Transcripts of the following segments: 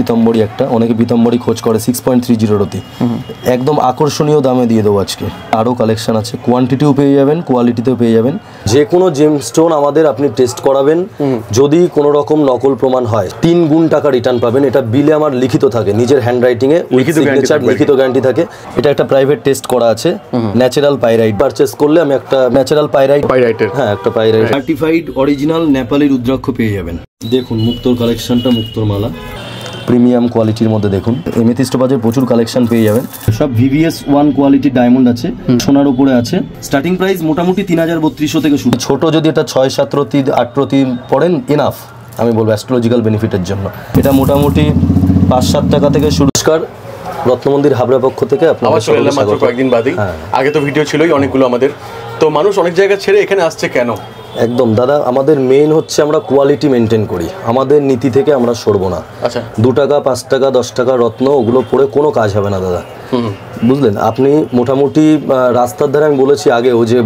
পিতম্বরী একটা, অনেকে পিতম্বরী খোঁজ করে 6.30 একদম আকর্ষণীয় দামে দিয়ে দেবো আজকে। আরও কালেকশন আছে, কোয়ান্টিটিও পেয়ে যাবেন, কোয়ালিটিতেও পেয়ে যাবেন। যে কোনো জেমস্টোন আমাদের আপনি টেস্ট করাবেন, যদি কোনো রকম নকল প্রমাণ হয় 3 গুণ টাকা রিটার্ন পাবেন। এটা বিলে আমার লিখিত থাকে, নিজের হ্যান্ডরাইটিংয়ে সিগনেচার লিখিত গ্যারান্টি থাকে। এটা একটা প্রাইভেট টেস্ট করা আছে। ন্যাচারাল পাইরাইট পারচেস করলে আমি একটা ন্যাচারাল পাইরাইটের হ্যাঁ একটা pyrite certified original Nepali rudraksha পেয়ে যাবেন। দেখুন মুক্তোর কালেকশনটা, মুক্তোর মালা প্রিমিয়াম কোয়ালিটির মধ্যে দেখুন। এমেথিস্ট বাজের প্রচুর কালেকশন পেয়ে যাবেন। সব VVS 1 কোয়ালিটি ডায়মন্ড আছে, সোনার উপরে আছে। স্টার্টিং প্রাইস মোটামুটি 3300 থেকে শুরু। ছোট যদি এটা 6-7 রতি 8 রতি পড়েন এনাফ আমি বলবো অ্যাস্ট্রোলজিক্যাল বেনিফিটের জন্য। এটা মোটামুটি 5-7 টাকা থেকে শুরু। রত্নমন্দির হাবড়া পক্ষ থেকে আপনারা চলে এলাম মাত্র কয়েকদিন বাদেই। আগে তো ভিডিও ছিলই অনেকগুলো আমাদের, তো মানুষ অনেক জায়গা ছেড়ে এখানে আসছে কেন? একদম দাদা, আমাদের মেইন হচ্ছে আমরা কোয়ালিটি মেনটেন করি, আমাদের নীতি থেকে আমরা সরবো না। আচ্ছা, 2 টাকা 5 টাকা 10 টাকা রত্ন ওগুলো পরে কোনো কাজ হবে না দাদা, বুঝলেন? আপনি মোটামুটি রাস্তার ধারে আমি বলেছি আগেও যে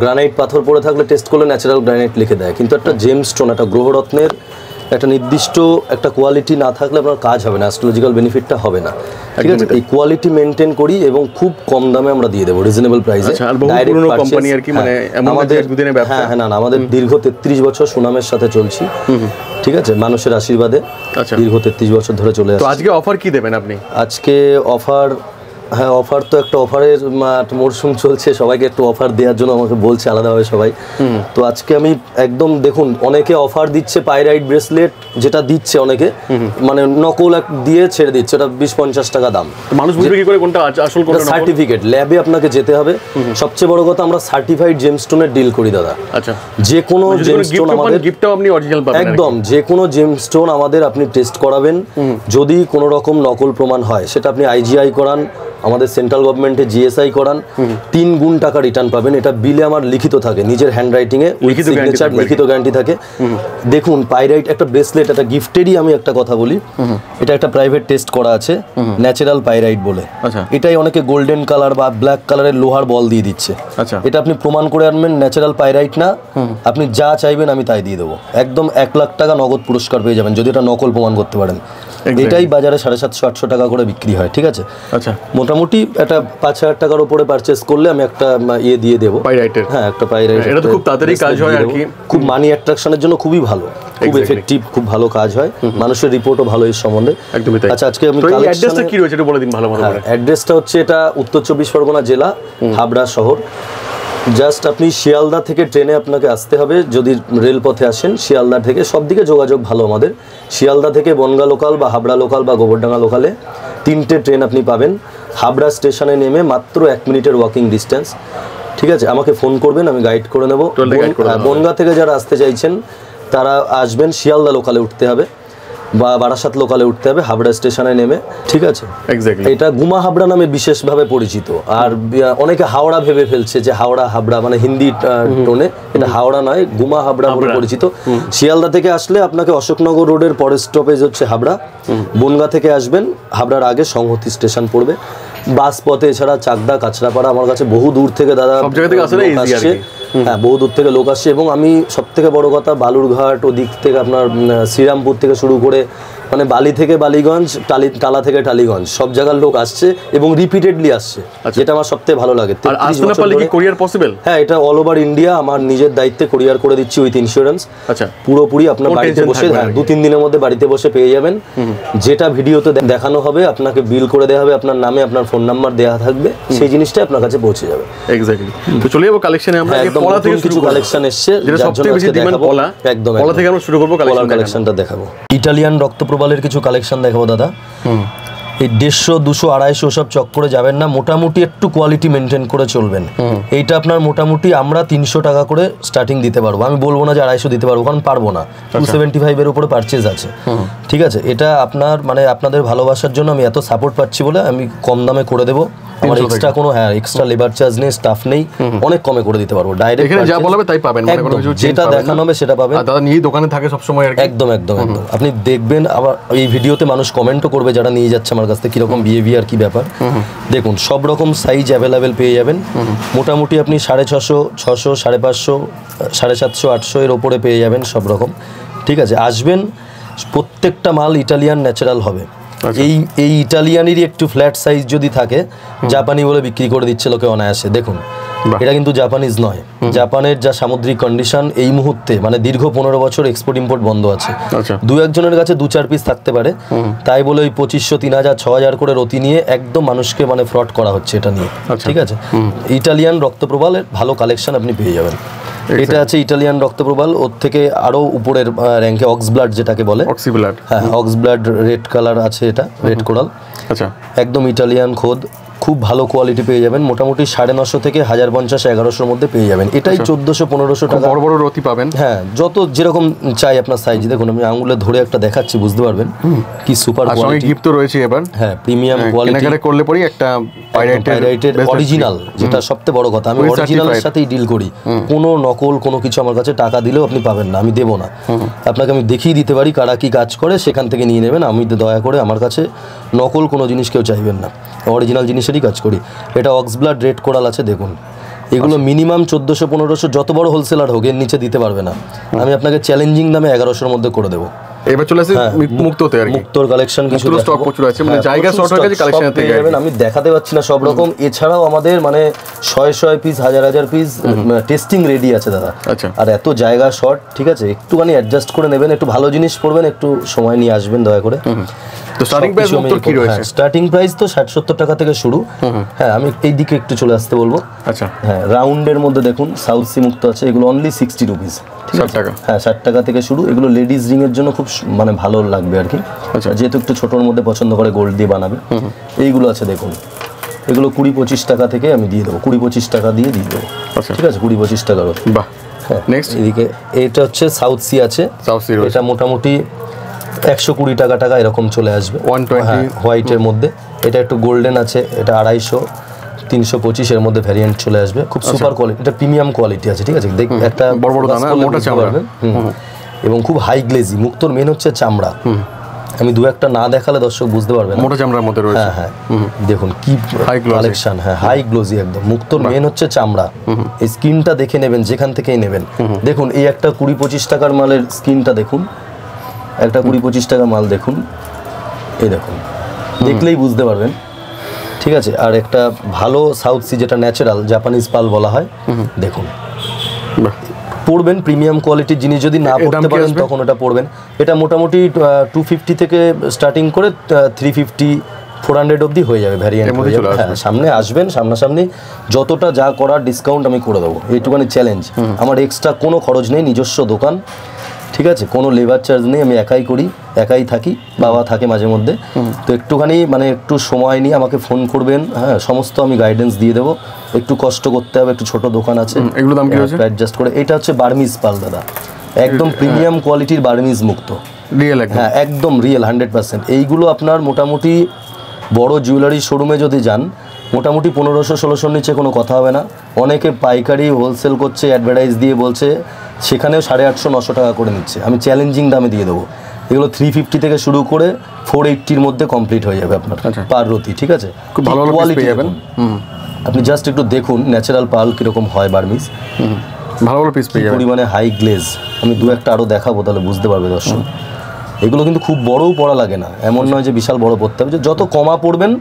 গ্রানাইট পাথর পরে থাকলে টেস্ট করলে ন্যাচারাল গ্রানাইট লিখে দেয়, কিন্তু একটা জেমস্টোন একটা গ্রহরত্নের একটা নির্দিষ্ট একটা কোয়ালিটি না থাকলে আপনার কাজ হবে না, অ্যাস্ট্রোলজিক্যাল বেনিফিটটা হবে না। ঠিক আছে, এই কোয়ালিটি মেনটেন করি এবং খুব কম দামে আমরা দিয়ে দেবো, রিজনেবল প্রাইসে। আমাদের দীর্ঘ 33 বছর সুনামের সাথে চলছি। ঠিক আছে, মানুষের আশীর্বাদে দীর্ঘ 33 বছর ধরে চলে আসছে। আজকে অফার কি দেবেন আপনি? আজকে অফার, হ্যাঁ অফার তো একটা অফারের মরশুম চলছে, সবাইকে একটু অফার দেওয়ার জন্য আমাকে বলছে আলাদাভাবে সবাই। তো আজকে আমি একদম দেখুন, অনেকে অফার দিচ্ছে পাইরাইট ব্রেসলেট, যেটা দিচ্ছে অনেকে মানে নকল দিয়ে ছেড়ে দিচ্ছে, ওটা 20-50 টাকা দাম। মানুষ বুঝবে কি করে কোনটা আসল কোনটা? সার্টিফিকেট ল্যাবে আপনাকে যেতে হবে। সবচেয়ে বড় কথা, আমরা সার্টিফাইড জেমস্টোনের ডিল করি দাদা। আচ্ছা, যে কোনো জেমস্টোন আমাদের গিফটটাও আপনি অরিজিনাল পাবেন একদম। যে কোনো জেমস্টোন আমাদের আপনি টেস্ট করাবেন, যদি কোনো রকম নকল প্রমাণ হয় সেটা আপনি IGI করান, আমাদের সেন্ট্রাল গভর্নমেন্টে GSI করান, 3 গুণ টাকা রিটার্ন পাবেন। এটা বিলে আমার লিখিত থাকে, নিজের হ্যান্ডরাইটিংয়ে সিগনেচার লিখিত গ্যারান্টি থাকে। দেখুন পাইরাইট একটা ব্রেসলেট, একটা গিফটেরই আমি একটা কথা বলি, এটা একটা প্রাইভেট টেস্ট করা আছে ন্যাচারাল পাইরাইট বলে। এটাই অনেকে গোল্ডেন কালার বা ব্ল্যাক কালারের লোহার বল দিয়ে দিচ্ছে। এটা আপনি প্রমাণ করে আনবেন ন্যাচারাল পাইরাইট না, আপনি যা চাইবেন আমি তাই দিয়ে দেবো। একদম 1 লাখ টাকা নগদ পুরস্কার পেয়ে যাবেন যদি এটা নকল প্রমাণ করতে পারেন। এটাই বাজারে 750-800 টাকা করে বিক্রি হয়। ঠিক আছে, আচ্ছা, মোটামুটি একটা 5000 টাকার উপরে পারচেস করলে আমি একটা ইয়ে দিয়ে দেবো, পাইরাইটের। হ্যাঁ একটা পাইরাইট, এটা তো খুব তাড়াতাড়ি কাজ হয় আর কি, খুব মানি অ্যাট্রাকশনের জন্য খুবই ভালো, খুব এফেক্টিভ, খুব ভালো কাজ হয়, মানুষের রিপোর্টও ভালো এর সম্বন্ধে। একদমই তাই। আচ্ছা, আজকে আমি অ্যাড্রেসটা কি রয়েছে একটু বলে দিন ভালো করে। অ্যাড্রেসটা হচ্ছে এটা উত্তর 24 পরগনা জেলা, হাবড়া শহর। জাস্ট আপনি শিয়ালদা থেকে ট্রেনে আপনাকে আসতে হবে, যদি রেলপথে আসেন শিয়ালদা থেকে, সব দিকে যোগাযোগ ভালো আমাদের। শিয়ালদা থেকে বনগা লোকাল বা হাবড়া লোকাল বা গোবরডাঙ্গা লোকালে 3টে ট্রেন আপনি পাবেন। হাবড়া স্টেশনে নেমে মাত্র 1 মিনিটের ওয়াকিং ডিস্টেন্স। ঠিক আছে, আমাকে ফোন করবেন, আমি গাইড করে নেবো। বনগা থেকে যারা আসতে চাইছেন তারা আসবেন, শিয়ালদা লোকালে উঠতে হবে বা বারাসাত লোকালে উঠতে হবে হাবড়া স্টেশনে নেমে। ঠিক আছে, এটা গুমা হাবড়া নামে বিশেষভাবে পরিচিত। আর অনেকে হাওড়া ভেবে ফেলছে যে হাওড়া হাবড়া মানে হিন্দি টোনে, এটা হাওড়া নয়, গুমা হাবড়া বলে পরিচিত। শিয়ালদা থেকে আসলে আপনাকে অশোকনগর রোডের পরের স্টপেজ হচ্ছে হাবড়া। বনগা থেকে আসবেন, হাবড়ার আগে সংহতি স্টেশন পড়বে। বাস পথে এছাড়া চাকদা, কাছড়াপাড়া, আমার কাছে বহু দূর থেকে দাদা আসছে, হ্যাঁ বহু দূর থেকে লোক আসছে। এবং আমি সব থেকে বড় কথা, বালুরঘাট ওদিক থেকে আপনার শ্রীরামপুর থেকে শুরু করে মানে বালি থেকে বালিগঞ্জ, টালা থেকে টালিগঞ্জ, সব জায়গার লোক আসছে এবং রিপিটেডলি আসছে, যেটা আমার সবথেকে ভালো লাগে। হ্যাঁ, এটা অল ওভার ইন্ডিয়া আমার নিজের দায়িত্বে কোরিয়ার করে দিচ্ছি উইথ ইন্স্যুরেন্স। আচ্ছা, পুরোপুরি আপনার বাড়িতে বসে 2-3 দিনের মধ্যে বাড়িতে বসে পেয়ে যাবেন। যেটা ভিডিওতে দেখানো হবে আপনাকে বিল করে দেওয়া হবে, আপনার নামে আপনার ফোন নাম্বার দেওয়া থাকবে, সেই জিনিসটা আপনার কাছে পৌঁছে যাবে। এক্স্যাক্টলি। তো চলে যাবো কালেকশনে। আমরা পলা থেকে কিছু কালেকশন এসেছে, যেটা সবথেকে বেশি ডিমান্ড পলা। একদম পলা থেকে আমরা শুরু করব কালেকশনটা দেখাবো। ইটালিয়ান রক্তপ্রবালের কিছু কালেকশন দেখাবো দাদা। এই 150, 200, 250 সব চক্করে যাবেন না, মোটামুটি একটু কোয়ালিটি মেনটেন করে চলবেন। এইটা আপনার মোটামুটি আমরা 300 টাকা করে স্টার্টিং দিতে পারবো, আমি বলবো না যে 250 দিতে পারবো, কারণ পারবো না। 275 এর উপরে পারচেজ আছে। ঠিক আছে, এটা আপনার মানে আপনাদের ভালোবাসার জন্য আমি এত সাপোর্ট পাচ্ছি বলে আমি কম দামে করে দেবো। আমার এক্সট্রা কোনো এক্সট্রা লেবার চার্জ নেই, স্টাফ নেই, অনেক কমে করে দিতে পারবো। ডাইরেক্ট এখানে যা বলবে তাই পাবেন, মানে কোনো কিছু যেটা দেখানো হবে সেটা পাবেন। দাদা নিয়ে দোকানে থাকে সব সময় আর কি। একদম একদম একদম। আপনি দেখবেন আবার এই ভিডিওতে মানুষ কমেন্টও করবে যারা নিয়ে যাচ্ছে আমার কাছ থেকে, কিরকম বিহেভিয়ার, কি ব্যাপার। দেখুন সব রকম সাইজ অ্যাভেলেবেল পেয়ে যাবেন। মোটামুটি আপনি 650, 600, 550, 750, 800 এর ওপরে পেয়ে যাবেন সব রকম। ঠিক আছে, আসবেন, প্রত্যেকটা মাল ইটালিয়ান ন্যাচারাল হবে। এই ইটালিয়ানেরই একটু ফ্ল্যাট সাইজ যদি থাকে জাপানি বলে বিক্রি করে দিচ্ছে লোকে অনায়াসে। দেখুন এটা কিন্তু জাপানিজ নয়, জাপানের যা সামুদ্রিক কন্ডিশন এই মুহূর্তে মানে দীর্ঘ 15 বছর এক্সপোর্ট ইম্পোর্ট বন্ধ আছে। দু একজনের কাছে 2-4 পিস থাকতে পারে, তাই বলে ওই 2500, 3000, 6000 করে রতি নিয়ে একদম মানুষকে মানে ফ্রড করা হচ্ছে এটা নিয়ে। ঠিক আছে, ইটালিয়ান রক্তপ্রবালের ভালো কালেকশন আপনি পেয়ে যাবেন। এটা আছে ইটালিয়ান রক্তপ্রবাল, ওর থেকে আরো উপরের র্যাঙ্কে অক্সব্লাড যেটাকে বলে। হ্যাঁ, অক্সব্লাড রেড কালার আছে, এটা রেড কোরাল। আচ্ছা, একদম ইটালিয়ান খোদ, খুব ভালো কোয়ালিটি পেয়ে যাবেন। মোটামুটি 950 থেকে 1050, 1100-র মধ্যে পেয়ে যাবেন। এটাই 1400-1500 টাকা। বড় বড় রতি পাবেন। হ্যাঁ, যত যেরকম চাই আপনার সাইজ। দেখুন আমি আঙুলে ধরে একটা দেখাচ্ছি, বুঝতে পারবেন কি সুপার কোয়ালিটি। গিফট তো রয়েছে এবার। হ্যাঁ, প্রিমিয়াম কোয়ালিটি। কেনাকাটা করলে পরেই একটা পাইরাইটের অরিজিনাল, যেটা সবথেকে বড় কথা। আমি অরিজিনালের সাথেই ডিল করি, কোনো নকল কোনো কিছু আমার কাছে টাকা দিলেও আপনি পাবেন না, আমি দেবো না। আপনাকে আমি দেখিয়ে দিতে পারি কারা কি কাজ করে, সেখান থেকে নিয়ে নেবেন। আমি দয়া করে আমার কাছে নকল কোনো জিনিস কেউ চাইবেন না, অরিজিনাল জিনিসেরই কাজ করি। এটা অক্সব্লাড রেড কোরাল আছে, দেখুন এগুলো মিনিমাম 1400-1500, যত বড় হোলসেলার হোক এর নিচে দিতে পারবে না। আমি আপনাকে চ্যালেঞ্জিং দামে 1100-র মধ্যে করে দেবো। এবার চলে আসে মুক্ততে, আর কি মুক্তর কালেকশন কিছু স্টক প্রচুর আছে, মানে জায়গা শর্ট হয়ে গেছে কালেকশন থেকে যাবেন। আমি দেখাতে পাচ্ছি না সব রকম। এছাড়াও আমাদের মানে 100 পিস, 1000 পিস টেস্টিং রেডি আছে দাদা। আচ্ছা, আর এত জায়গা শর্ট, ঠিক আছে, একটুখানি অ্যাডজাস্ট করে নেবেন, একটু ভালো জিনিস পড়বেন, একটু সময় নিয়ে আসবেন দয়া করে। তো স্টার্টিং প্রাইস মুক্তর কি রয়েছে? স্টার্টিং প্রাইস তো 60-70 টাকা থেকে শুরু। হ্যাঁ, আমি এই দিকে একটু চলে আসতে বলবো। আচ্ছা, হ্যাঁ, রাউন্ডের মধ্যে দেখুন সাউথ সি মুক্ত আছে, এগুলো অনলি 60 রুপিস। 60 টাকা। হ্যাঁ, 60 টাকা থেকে শুরু। এগুলো লেডিস রিং এর জন্য খুব মানে ভালো লাগবে আর কি। আচ্ছা, যেহেতু একটু ছোটোর মধ্যে পছন্দ করে, গোল্ড দিয়ে বানাবে। এইগুলো আছে দেখুন, এগুলো 20-25 টাকা থেকে আমি দিয়ে দেবো, 20-25 টাকা দিয়ে দেবো। ঠিক আছে, 20-25 টাকার। বাহ। নেক্সট এদিকে এটা হচ্ছে সাউথ সি আছে। এটা মোটামুটি 120 টাকা এরকম চলে আসবে, 120 হোয়াইটের মধ্যে। এটা একটু গোল্ডেন আছে, এটা 250, 325 এর মধ্যে ভ্যারিয়েন্ট চলে আসবে। খুব সুপার কোয়ালিটি, এটা প্রিমিয়াম কোয়ালিটি আছে। ঠিক আছে, একটা বড় বড় দানা, মোটা চামড়া এবং খুব হাই গ্লেজি। মুক্তোর মেন হচ্ছে চামড়া। আমি দু একটা না দেখালে দর্শক বুঝতে পারবে না। মোটা চামড়ার মধ্যে রয়েছে। হ্যাঁ হ্যাঁ, দেখুন কি কালেকশন। হ্যাঁ, হাই গ্লোজি একদম। মুক্তোর মেন হচ্ছে চামড়া। এই স্কিনটা দেখে নেবেন যেখান থেকেই নেবেন। দেখুন এই একটা 20-25 টাকার মালের স্কিনটা দেখুন, একটা 20-25 টাকা মাল দেখুন, এই দেখুন, দেখলেই বুঝতে পারবেন। ঠিক আছে, আর একটা ভালো সাউথ সি যেটা ন্যাচারাল জাপানিজ পাল বলা হয়, দেখুন পড়বেন। প্রিমিয়াম কোয়ালিটির জিনিস যদি না পড়তে পারেন তখন ওটা পড়বেন। এটা মোটামুটি 250 থেকে স্টার্টিং করে 350-400 অবধি হয়ে যাবে ভ্যারিয়েন্ট। হ্যাঁ, সামনে আসবেন, সামনাসামনি যতটা যা করার ডিসকাউন্ট আমি করে দেবো, এইটুখানি চ্যালেঞ্জ। আমার এক্সট্রা কোনো খরচ নেই, নিজস্ব দোকান। ঠিক আছে, কোনো লেবার চার্জ নেই, আমি একাই করি, একাই থাকি, বাবা থাকে মাঝে মধ্যে। তো একটুখানি মানে একটু সময় নিয়ে আমাকে ফোন করবেন। হ্যাঁ, সমস্ত আমি গাইডেন্স দিয়ে দেবো। একটু কষ্ট করতে হবে, একটু ছোট দোকান আছে, এগুলো দাম কি হচ্ছে অ্যাডজাস্ট করে। এটা হচ্ছে বার্মিজ পাল দাদা, একদম প্রিমিয়াম কোয়ালিটির বার্মিজ মুক্ত, রিয়েল। হ্যাঁ, একদম রিয়েল 100%। এইগুলো আপনার মোটামুটি বড় জুয়েলারি শোরুমে যদি যান, মোটামুটি 1500-1600-র নিচে কোনো কথা হবে না। অনেকে পাইকারি হোলসেল করছে, অ্যাডভার্টাইজ দিয়ে বলছে, সেখানেও 850-900 টাকা করে নিচ্ছে। আমি চ্যালেঞ্জিং দামে দিয়ে দেবো। এগুলো 350 থেকে শুরু করে 480-র মধ্যে কমপ্লিট হয়ে যাবে আপনার পার রতি। ঠিক আছে, খুব ভালো কোয়ালিটি পাবেন। আপনি জাস্ট একটু দেখুন ন্যাচারাল পাল কীরকম হয় বার্মিজ, ভালো ভালো পিস পেয়ে যাবেন, পরিমাণে হাই গ্লেজ। আমি দু একটা আরও দেখাবো, তাহলে বুঝতে পারবে দর্শক। এগুলো কিন্তু খুব বড়ও পড়া লাগে না, এমন নয় যে বিশাল বড় পড়তে হবে। যত কমা পড়বেন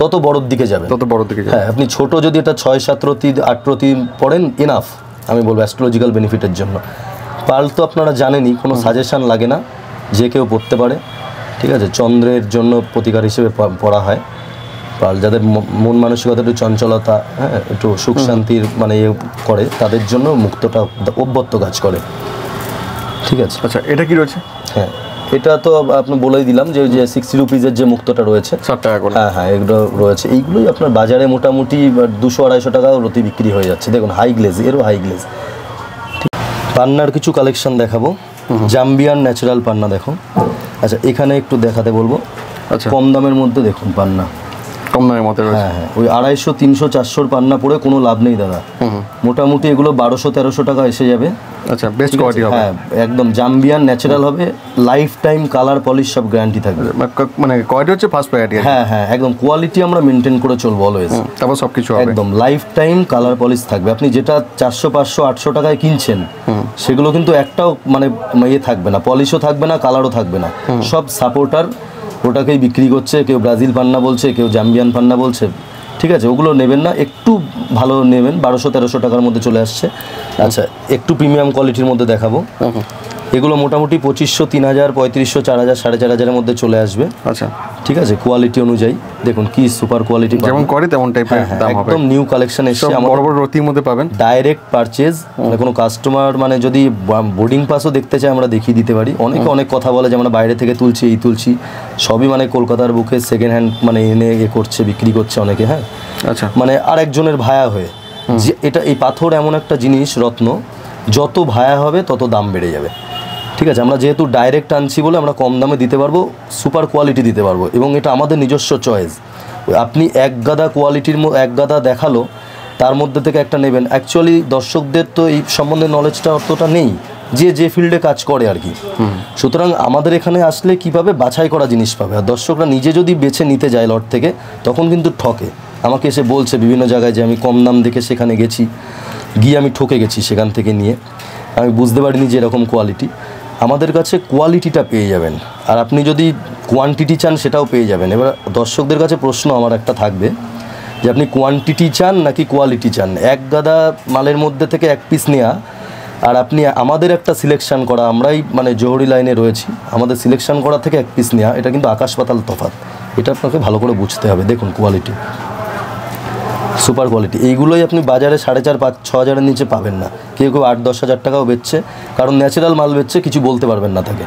তত বড়োর দিকে যাবে, তত বড়োর দিকে। হ্যাঁ, আপনি ছোট যদি এটা 6-7 রতি 8 রতি পড়েন, এনাফ আমি বলবো অ্যাস্ট্রোলজিক্যাল বেনিফিটের জন্য। পাল তো আপনারা জানেনই, কোনো সাজেশান লাগে না, যে কেউ পড়তে পারে। ঠিক আছে, চন্দ্রের জন্য প্রতিকার হিসেবে পড়া হয় পাল। যাদের মন মানসিকতা একটু চঞ্চলতা, হ্যাঁ, একটু সুখ শান্তির মানে ইয়ে করে, তাদের জন্য মুক্তটা অব্যর্থ কাজ করে। ঠিক আছে। আচ্ছা, এটা কি রয়েছে? হ্যাঁ, এটা তো আপনি বলেই দিলাম যে 60 রুপিজের যে মুক্তটা রয়েছে 60 টাকা করে। হ্যাঁ হ্যাঁ, এগুলো রয়েছে। এইগুলোই আপনার বাজারে মোটামুটি 200-250 টাকা রতি বিক্রি হয়ে যাচ্ছে। দেখুন হাই গ্লেজ, এরও হাই গ্লেজ। পান্নার কিছু কালেকশন দেখাবো। জাম্বিয়ান ন্যাচারাল পান্না দেখুন। আচ্ছা, এখানে একটু দেখাতে বলবো। আচ্ছা, কম দামের মধ্যে দেখুন পান্না, কম দামের মধ্যে রয়েছে। হ্যাঁ হ্যাঁ, ওই 250, 300, 400 পান্না পড়ে কোনো লাভ নেই দাদা। মোটামুটি এগুলো 1200-1300 টাকা এসে যাবে। আচ্ছা, বেস্ট কোয়ালিটি হবে। হ্যাঁ, একদম জাম্বিয়ান ন্যাচারাল হবে, লাইফ টাইম কালার পলিশ সব গ্যারান্টি থাকবে। মানে কোয়ালিটি হচ্ছে ফার্স্ট প্রায়োরিটি। হ্যাঁ হ্যাঁ, একদম কোয়ালিটি আমরা মেনটেন করে চলবো অলওয়েজ। তারপর সবকিছু হবে একদম লাইফ টাইম কালার পলিশ থাকবে। আপনি যেটা 400, 500, 800 টাকায় কিনছেন, সেগুলো কিন্তু একটাও মানে ইয়ে থাকবে না, পলিশও থাকবে না, কালারও থাকবে না। সব সাপোর্টার ওটাকেই বিক্রি করছে, কেউ ব্রাজিল পান্না বলছে, কেউ জাম্বিয়ান পান্না বলছে। ঠিক আছে, ওগুলো নেবেন না, একটু ভালো নেবেন, 1200-1300 টাকার মধ্যে চলে আসছে। আচ্ছা, একটু প্রিমিয়াম কোয়ালিটির মধ্যে দেখাবো। এগুলো মোটামুটি 2500, 3000, 3500, 4000, 4500-এর মধ্যে চলে আসবে। আচ্ছা, ঠিক আছে, কোয়ালিটি অনুযায়ী দেখুন কি সুপার কোয়ালিটি, যেমন করে তেমন টাইপের দাম হবে। একদম নিউ কালেকশন এসেছে, বড় বড় রতির মধ্যে পাবেন। ডাইরেক্ট পারচেজ, মানে কোনো কাস্টমার মানে যদি বোর্ডিং পাসও দেখতে চায় আমরা দেখিয়ে দিতে পারি। অনেকে অনেক কথা বলে যে আমরা বাইরে থেকে তুলছি, এই তুলছি, সবই মানে কলকাতার বুকে সেকেন্ড হ্যান্ড মানে এনে করছে, বিক্রি করছে অনেকে। হ্যাঁ, আচ্ছা, মানে আরেকজনের ভায়া হয়ে, যে এটা এই পাথর এমন একটা জিনিস, রত্ন, যত ভায়া হবে তত দাম বেড়ে যাবে। ঠিক আছে, আমরা যেহেতু ডাইরেক্ট আনছি বলে আমরা কম দামে দিতে পারবো, সুপার কোয়ালিটি দিতে পারবো, এবং এটা আমাদের নিজস্ব চয়েস। আপনি এক গাদা কোয়ালিটির এক গাদা দেখালো, তার মধ্যে থেকে একটা নেবেন। অ্যাকচুয়ালি দর্শকদের তো এই সম্বন্ধে নলেজটা অতটা নেই, যে ফিল্ডে কাজ করে আর কি। সুতরাং আমাদের এখানে আসলে কীভাবে বাছাই করা জিনিস পাবে, আর দর্শকরা নিজে যদি বেছে নিতে যায় লট থেকে, তখন কিন্তু ঠকে। আমাকে এসে বলছে বিভিন্ন জায়গায় যে আমি কম দাম দেখে সেখানে গেছি, গিয়ে আমি ঠকে গেছি, সেখান থেকে নিয়ে আমি বুঝতে পারিনি যে এরকম কোয়ালিটি। আমাদের কাছে কোয়ালিটিটা পেয়ে যাবেন, আর আপনি যদি কোয়ান্টিটি চান সেটাও পেয়ে যাবেন। এবার দর্শকদের কাছে প্রশ্ন আমার একটা থাকবে যে আপনি কোয়ান্টিটি চান নাকি কোয়ালিটি চান। এক গাদা মালের মধ্যে থেকে এক পিস নেওয়া, আর আপনি আমাদের একটা সিলেকশন করা, আমরাই মানে জহুরি লাইনে রয়েছি, আমাদের সিলেকশন করা থেকে এক পিস নেওয়া, এটা কিন্তু আকাশ পাতাল তফাৎ। এটা আপনাকে ভালো করে বুঝতে হবে। দেখুন কোয়ালিটি, সুপার কোয়ালিটি। এইগুলোই আপনি বাজারে 4500-5000-6000-এর নিচে পাবেন না। কেউ 8-10 হাজার টাকাও বেচছে, কারণ ন্যাচারাল মাল বেচছে, কিছু বলতে পারবেন না তাকে।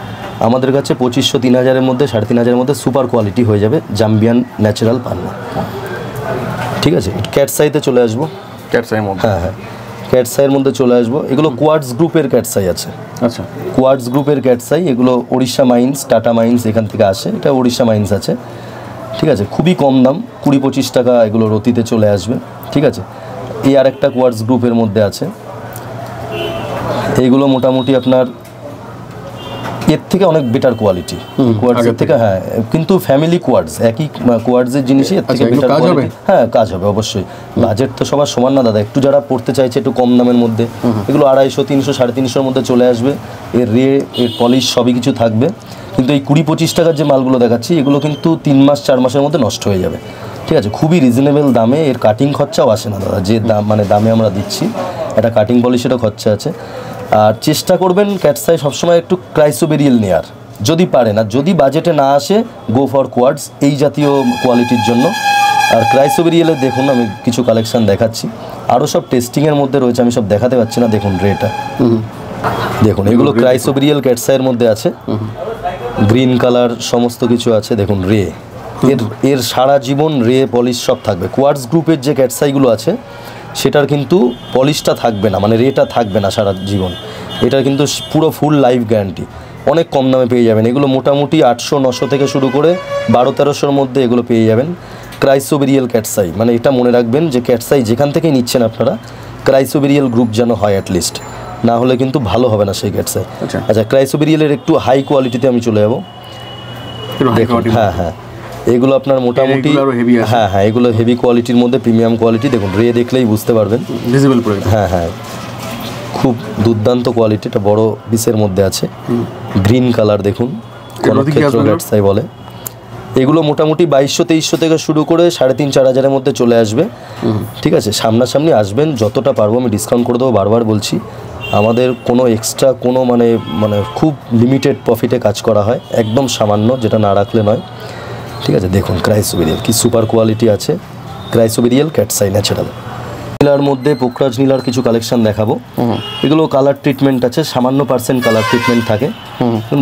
আমাদের কাছে 2500, 3000-এর মধ্যে, 3500-এর মধ্যে সুপার কোয়ালিটি হয়ে যাবে, জাম্বিয়ান ন্যাচারাল পান্না। ঠিক আছে, ক্যাটসাইতে চলে আসবো। ক্যাটসাইয়ের মধ্যে, হ্যাঁ, ক্যাটসাইয়ের মধ্যে চলে আসবো। এগুলো কোয়ার্টজ গ্রুপের ক্যাটসাই আছে। আচ্ছা, কোয়ার্টজ গ্রুপের ক্যাটসাই, এগুলো ওড়িশা মাইন্স, টাটা মাইন্স এখান থেকে আসে, এটা ওড়িশা মাইন্স আছে। ঠিক আছে, খুবই কম দাম, 20-25 টাকা এগুলো রতিতে চলে আসবে। ঠিক আছে, এই আর একটা কোয়ার্টজ গ্রুপের মধ্যে আছে। এইগুলো মোটামুটি আপনার এর থেকে অনেক বেটার কোয়ালিটি, কোয়ার্টজের থেকে। হ্যাঁ, কিন্তু ফ্যামিলি কোয়ার্টজ, একই কোয়ার্টজের জিনিসই এর থেকে বেটার কোয়ালিটি। হ্যাঁ, কাজ হবে অবশ্যই। বাজেট তো সবার সমান না দাদা, একটু যারা পড়তে চাইছে একটু কম দামের মধ্যে, এগুলো 250, 300, 350-এর মধ্যে চলে আসবে। এর এর পলিশ সবই কিছু থাকবে। কিন্তু এই 20-25 টাকার যে মালগুলো দেখাচ্ছি, এগুলো কিন্তু 3 মাস 4 মাসের মধ্যে নষ্ট হয়ে যাবে। ঠিক আছে, খুবই রিজনেবল দামে, এর কাটিং খরচাও আসে না দাদা, যে দাম মানে দামে আমরা দিচ্ছি, একটা কাটিং পলিশেরও খরচা আছে। আর চেষ্টা করবেন ক্যাটসাই সবসময় একটু ক্রাইসোবেরিয়াল নেওয়ার, যদি পারেন। আর যদি বাজেটে না আসে, গো ফর কোয়ার্টজ এই জাতীয় কোয়ালিটির জন্য। আর ক্রাইসোবেরিয়ালের দেখুন, আমি কিছু কালেকশান দেখাচ্ছি, আরও সব টেস্টিংয়ের মধ্যে রয়েছে, আমি সব দেখাতে পারছি না। দেখুন রেটা, দেখুন এগুলো ক্রাইসোবেরিয়াল ক্যাটসাইয়ের মধ্যে আছে, গ্রিন কালার সমস্ত কিছু আছে। দেখুন এর সারা জীবন পলিশ সব থাকবে। কোয়ার্টজ গ্রুপের যে ক্যাটসাইগুলো আছে সেটার কিন্তু পলিশটা থাকবে না, মানে রেটা থাকবে না সারা জীবন। এটার কিন্তু পুরো ফুল লাইফ গ্যারান্টি। অনেক কম দামে পেয়ে যাবেন এগুলো, মোটামুটি 800-900 থেকে শুরু করে 1200-1300-এর মধ্যে এগুলো পেয়ে যাবেন। ক্রাইসোবেরিয়াল ক্যাটসাই, মানে এটা মনে রাখবেন যে ক্যাটসাই যেখান থেকে নিচ্ছেন আপনারা, ক্রাইসোবেরিয়াল গ্রুপ যেন হয় অ্যাটলিস্ট, না হলে কিন্তু ভালো হবে না সেই ক্যাটসাই। আচ্ছা, ক্রাইসোবেরিয়ালের একটু হাই কোয়ালিটিতে আমি চলে যাবো। হ্যাঁ, এগুলো আপনার মোটামুটি, হ্যাঁ, এগুলো হেভি কোয়ালিটির মধ্যে, প্রিমিয়াম কোয়ালিটি। দেখুন দেখলেই বুঝতে পারবেন, হ্যাঁ, খুব দুর্দান্ত কোয়ালিটি। এটা বড় পিসের মধ্যে আছে, গ্রিন কালার দেখুন, কনকক্ষেত্র ক্যাটসাই বলে। এগুলো মোটামুটি 2200-2300 থেকে শুরু করে 3500-4000-এর মধ্যে চলে আসবে। ঠিক আছে, সামনাসামনি আসবেন, যতটা পারবো আমি ডিসকাউন্ট করে দেবো। বারবার বলছি, আমাদের কোনো এক্সট্রা কোনো মানে খুব লিমিটেড প্রফিটে কাজ করা হয়, একদম সামান্য, যেটা না রাখলে নয়। ঠিক আছে, দেখুন ক্রাইসোবেরিয়াল কি সুপার কোয়ালিটি আছে, ক্রাইসোবেরিয়াল ক্যাটসাই ন্যাচারাল। নীলার মধ্যে পোকরাজ নীলার কিছু কালেকশন দেখাবো। এগুলো কালার ট্রিটমেন্ট আছে, সামান্য % কালার ট্রিটমেন্ট থাকে।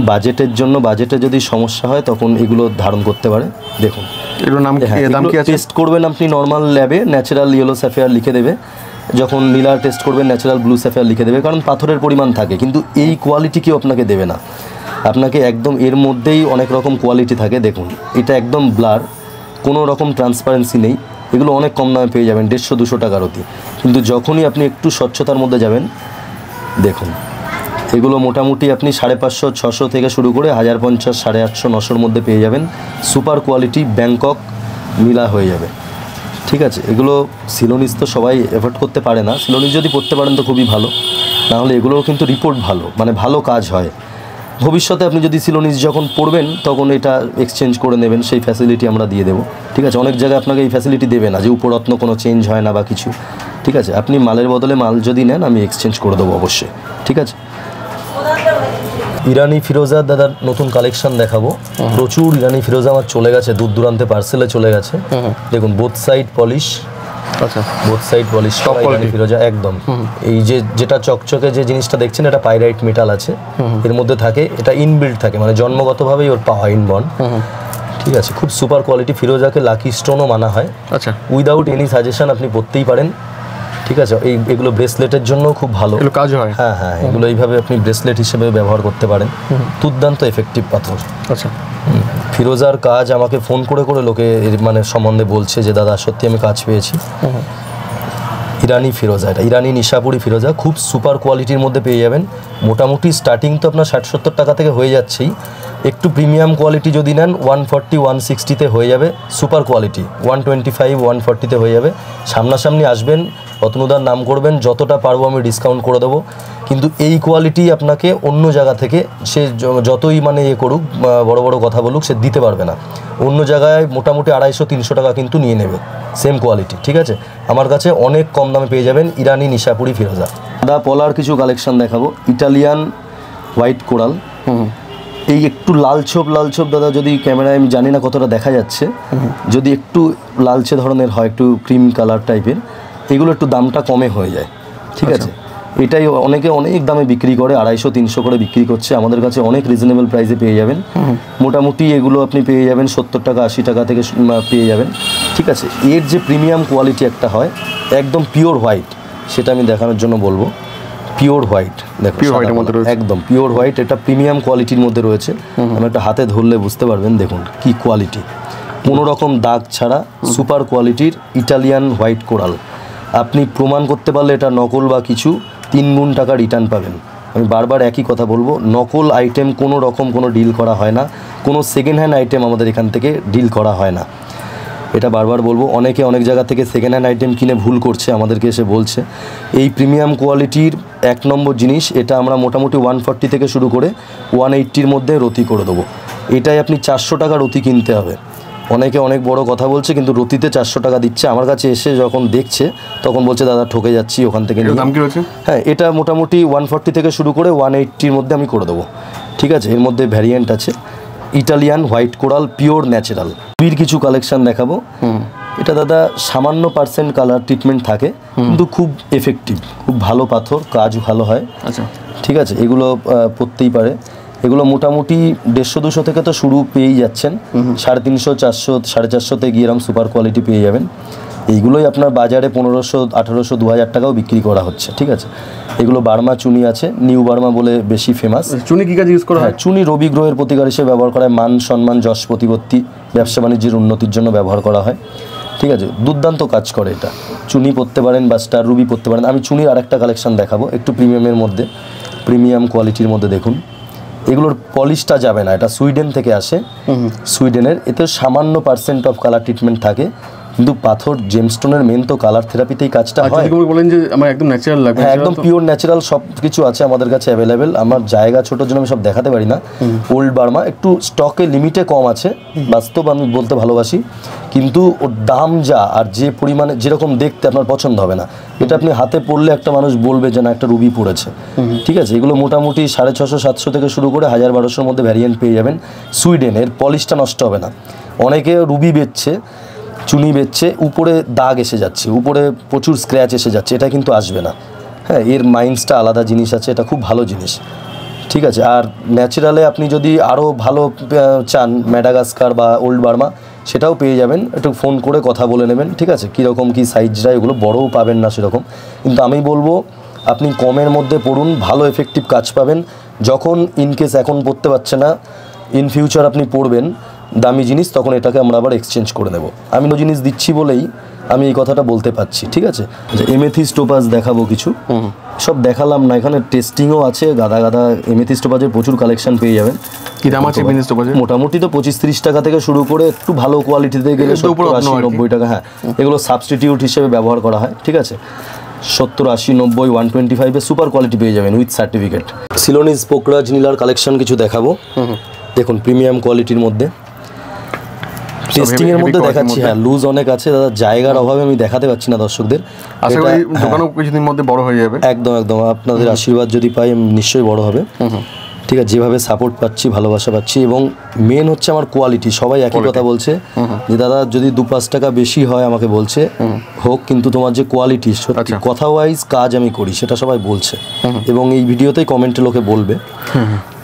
বাজেটের জন্য, বাজেটে যদি সমস্যা হয় তখন এগুলো ধারণ করতে পারে। দেখুন এগুলোর নাম কি আছে? টেস্ট করবেন আপনি নর্মাল ল্যাবে, ন্যাচারাল ইয়েলো স্যাফায়ার লিখে দেবে। যখন নীলার টেস্ট করবেন ন্যাচারাল ব্লু স্যাফায়ার লিখে দেবে, কারণ পাথরের পরিমাণ থাকে, কিন্তু এই কোয়ালিটি কেউ আপনাকে দেবে না। আপনাকে একদম এর মধ্যেই অনেক রকম কোয়ালিটি থাকে। দেখুন এটা একদম ব্লার, কোনো রকম ট্রান্সপারেন্সি নেই। এগুলো অনেক কম দামে পেয়ে যাবেন, 150-200 টাকার অতি। কিন্তু যখনই আপনি একটু স্বচ্ছতার মধ্যে যাবেন, দেখুন এগুলো মোটামুটি আপনি 550-600 থেকে শুরু করে 1050, 850, 900-এর মধ্যে পেয়ে যাবেন। সুপার কোয়ালিটি ব্যাংকক নীলা হয়ে যাবে। ঠিক আছে, এগুলো সিলোনিস তো সবাই এফোর্ড করতে পারে না, সিলোনিস যদি পড়তে পারেন তো খুবই ভালো, নাহলে এগুলোও কিন্তু রিপোর্ট ভালো, মানে ভালো কাজ হয়। ভবিষ্যতে আপনি যদি সিলোনিস যখন পড়বেন তখন এটা এক্সচেঞ্জ করে নেবেন, সেই ফ্যাসিলিটি আমরা দিয়ে দেবো। ঠিক আছে, অনেক জায়গায় আপনাকে এই ফ্যাসিলিটি দেবে না যে উপরত্ন কোনো চেঞ্জ হয় না বা কিছু। ঠিক আছে, আপনি মালের বদলে মাল যদি নেন আমি এক্সচেঞ্জ করে দেবো অবশ্যই। ঠিক আছে, ইরানি ফিরোজার দাদার নতুন কালেকশন দেখাবো। প্রচুর ইরানি ফিরোজা আমার চলে গেছে, দূর দূরান্তে পার্সেলে চলে গেছে। দেখুন বোথ সাইড পলিশ, আচ্ছা বোথ সাইড পলিশ ইরানি ফিরোজা একদম। এই যে যেটা চকচকে যে জিনিসটা দেখছেন এটা পাইরাইট মেটাল আছে এর মধ্যে থাকে, এটা ইনবিল্ড থাকে, মানে জন্মগতভাবেই ওর পাওয়া ইনবর্ন। ঠিক আছে, খুব সুপার কোয়ালিটি ফিরোজাকে লাকি স্টোনও মানা হয়। আচ্ছা, উইদাউট এনি সাজেশন আপনি পরতেই পারেন। ঠিক আছে, এগুলো ব্রেসলেটের জন্য খুব ভালো, এগুলো কাজ হয়। হ্যাঁ হ্যাঁ, এগুলো এইভাবে আপনি ব্রেসলেট হিসেবে ব্যবহার করতে পারেন। দুর্দান্ত এফেক্টিভ পাথর। আচ্ছা, ফিরোজার কাজ আমাকে ফোন করে করে লোকে মানে সম্বন্ধে বলছে যে দাদা সত্যি আমি কাজ পেয়েছি। ইরানি ফিরোজা, এটা ইরানি নিশাপুরি ফিরোজা, খুব সুপার কোয়ালিটির মধ্যে পেয়ে যাবেন। মোটামুটি স্টার্টিং তো আপনার 60-70 টাকা থেকে হয়ে যাচ্ছেই, একটু প্রিমিয়াম কোয়ালিটি যদি নেন 140-160-তে হয়ে যাবে। সুপার কোয়ালিটি 125-140-তে হয়ে যাবে। সামনাসামনি আসবেন, অতনুদার নাম করবেন, যতটা পারবো আমি ডিসকাউন্ট করে দেবো। কিন্তু এই কোয়ালিটি আপনাকে অন্য জায়গা থেকে সে যতই মানে করুক, বড় বড় কথা বলুক, সে দিতে পারবে না। অন্য জায়গায় মোটামুটি 250-300 টাকা কিন্তু নিয়ে নেবে সেম কোয়ালিটি। ঠিক আছে, আমার কাছে অনেক কম দামে পেয়ে যাবেন ইরানি নিশাপুরি ফিরোজা। দা পলার কিছু কালেকশন দেখাবো। ইটালিয়ান হোয়াইট কোরাল, এই একটু লালছোপ দাদা, যদি ক্যামেরায় আমি জানি না কতটা দেখা যাচ্ছে, যদি একটু লালচে ধরনের হয়, একটু ক্রিম কালার টাইপের, এগুলো একটু দামটা কমে হয়ে যায়। ঠিক আছে, এটাই অনেকে অনেক দামে বিক্রি করে, 250-300 করে বিক্রি করছে, আমাদের কাছে অনেক রিজনেবল প্রাইসে পেয়ে যাবেন। মোটামুটি এগুলো আপনি পেয়ে যাবেন 70 টাকা 80 টাকা থেকে পেয়ে যাবেন। ঠিক আছে, এর যে প্রিমিয়াম কোয়ালিটি একটা হয় একদম পিওর হোয়াইট, সেটা আমি দেখানোর জন্য বলবো। পিওর হোয়াইট, দেখো একদম পিওর হোয়াইট, এটা প্রিমিয়াম কোয়ালিটির মধ্যে রয়েছে। আমি একটা হাতে ধরলে বুঝতে পারবেন, দেখুন কি কোয়ালিটি, কোনো রকম দাগ ছাড়া সুপার কোয়ালিটির ইটালিয়ান হোয়াইট কোরাল। আপনি প্রমাণ করতে পারলে এটা নকল বা কিছু, 3 গুণ টাকা রিটার্ন পাবেন। আমি বারবার একই কথা বলবো, নকল আইটেম কোনো রকম কোনো ডিল করা হয় না, কোনো সেকেন্ড হ্যান্ড আইটেম আমাদের এখান থেকে ডিল করা হয় না। এটা বারবার বলবো, অনেকে অনেক জায়গা থেকে সেকেন্ড হ্যান্ড আইটেম কিনে ভুল করছে, আমাদেরকে এসে বলছে। এই প্রিমিয়াম কোয়ালিটির 1 নম্বর জিনিস, এটা আমরা মোটামুটি 140 থেকে শুরু করে 180-র মধ্যে রতি করে দেবো। এটাই আপনি 400 টাকা রতি কিনতে হবে। অনেকে অনেক বড় কথা বলছে, কিন্তু রতিতে 400 টাকা দিচ্ছে। আমার কাছে এসে যখন দেখছে তখন বলছে দাদা ঠকে যাচ্ছি, ওখান থেকে দাম কি রয়েছে? হ্যাঁ, এটা মোটামুটি 140 থেকে শুরু করে 180-র মধ্যে আমি করে দেবো। ঠিক আছে, এর মধ্যে ভ্যারিয়েন্ট আছে। Italian white coral pure natural রুবির কিছু কালেকশন দেখাবো। এটা দাদা সামান্য % কালার ট্রিটমেন্ট থাকে, কিন্তু খুব এফেক্টিভ, খুব ভালো পাথর, কাজ ভালো হয়। আচ্ছা, ঠিক আছে, এগুলো পড়তেই পারে। এগুলো মোটামুটি 150-200 থেকে তো শুরু পেয়েই যাচ্ছেন, 350, 400, 450-তে গিয়ে এরকম সুপার কোয়ালিটি পেয়ে যাবেন। এইগুলোই আপনার বাজারে 1500, 1800, 2000 টাকাও বিক্রি করা হচ্ছে। ঠিক আছে, এগুলো বার্মা চুনি আছে, নিউ বার্মা বলে বেশি ফেমাস। চুনি কি কাজ ইউজ করা হয়? চুনি রবি গ্রহের প্রতিকার হিসেবে ব্যবহার করা হয়, মান সম্মান যশ প্রতিপত্তি ব্যবসা বাণিজ্যের উন্নতির জন্য ব্যবহার করা হয়। ঠিক আছে, দুর্দান্ত কাজ করে এটা। চুনি পরতে পারেন বা স্টার রুবি পরতে পারেন। আমি চুনির আরেকটা কালেকশন দেখাবো, একটু প্রিমিয়ামের মধ্যে, প্রিমিয়াম কোয়ালিটির মধ্যে। দেখুন এগুলোর পলিশটা যাবে না, এটা সুইডেন থেকে আসে, সুইডেনের। এতে সামান্য % অফ কালার ট্রিটমেন্ট থাকে, কিন্তু পাথর জেমস্টোনের মেন তো কালার থেরাপিতেই কাজটা হয়। যদি বলেন যে আমার একদম ন্যাচারাল লাগবে, হ্যাঁ একদম পিওর ন্যাচারাল সব কিছু আছে আমাদের কাছে অ্যাভেলেবেল। আমার জায়গা ছোটোর জন্য আমি সব দেখাতে পারি না। ওল্ড বার্মা একটু স্টকে লিমিটে কম আছে, বাস্তব আমি বলতে ভালোবাসি, কিন্তু ওর দাম যা আর যে পরিমাণে যেরকম দেখতে আপনার পছন্দ হবে না। এটা আপনি হাতে পড়লে একটা মানুষ বলবে যে না একটা রুবি পড়েছে। ঠিক আছে, এগুলো মোটামুটি 650-700 থেকে শুরু করে 1000-1200-র মধ্যে ভ্যারিয়েন্ট পেয়ে যাবেন। সুইডেনের পলিশটা নষ্ট হবে না। অনেকে রুবি বেচছে, চুনি বেচছে, উপরে দাগ এসে যাচ্ছে, উপরে প্রচুর স্ক্র্যাচ এসে যাচ্ছে, এটা কিন্তু আসবে না। হ্যাঁ, এর মাইন্ডসটা আলাদা জিনিস আছে, এটা খুব ভালো জিনিস। ঠিক আছে, আর ন্যাচারালে আপনি যদি আরও ভালো চান, ম্যাডাগাস্কার বা ওল্ড বার্মা, সেটাও পেয়ে যাবেন। একটু ফোন করে কথা বলে নেবেন। ঠিক আছে, কীরকম কী সাইজটা, এগুলো বড়ও পাবেন না সেরকম, কিন্তু আমি বলবো আপনি কমের মধ্যে পড়ুন, ভালো এফেক্টিভ কাজ পাবেন। যখন ইনকেস এখন পড়তে পারছে না, ইন ফিউচার আপনি পড়বেন দামি জিনিস, তখন এটাকে আমরা আবার এক্সচেঞ্জ করে নেব। আমি ও জিনিস দিচ্ছি বলেই আমি এই কথাটা বলতে পারছি। ঠিক আছে, এমেথিস্ট টোপাজ দেখাবো কিছু, সব দেখালাম না, এখানে টেস্টিংও আছে। গাদা গাদা এমেথিস্ট টোপাজের প্রচুর কালেকশন পেয়ে যাবেন। কি দাম আছে এমেথিস্ট টোপাজের? মোটামুটি তো 25-30 টাকা থেকে শুরু করে একটু ভালো কোয়ালিটিতে গেলে 70-80-90 টাকা। হ্যাঁ, এগুলো সাবস্টিটিউট হিসেবে ব্যবহার করা হয়। ঠিক আছে, 70, 80, 90, 125 এ সুপার কোয়ালিটি পেয়ে যাবেন উইথ সার্টিফিকেট। সিলোনিজ পোকরাজ নীলার কালেকশন কিছু দেখাবো। দেখুন প্রিমিয়াম কোয়ালিটির মধ্যে, টেস্টিং এর মধ্যে দেখাচ্ছি। হ্যাঁ লুজ অনেক আছে দাদা, জায়গার অভাবে আমি দেখাতে পাচ্ছি না দর্শকদের। আশা করি দোকানও কিছুদিন মধ্যে বড় হয়ে যাবে। একদম একদম, আপনাদের আশীর্বাদ যদি পাই নিশ্চয়ই বড় হবে। ঠিক আছে, যেভাবে সাপোর্ট পাচ্ছি, ভালোবাসা পাচ্ছি, এবং মেন হচ্ছে আমার কোয়ালিটি। সবাই একই কথা বলছে যে দাদা যদি 2-5 টাকা বেশি হয় আমাকে বলছে হোক, কিন্তু তোমার যে কোয়ালিটি সত্যি কথা ওয়াইজ কাজ আমি করি সেটা সবাই বলছে, এবং এই ভিডিওতেই কমেন্টে লোকে বলবে।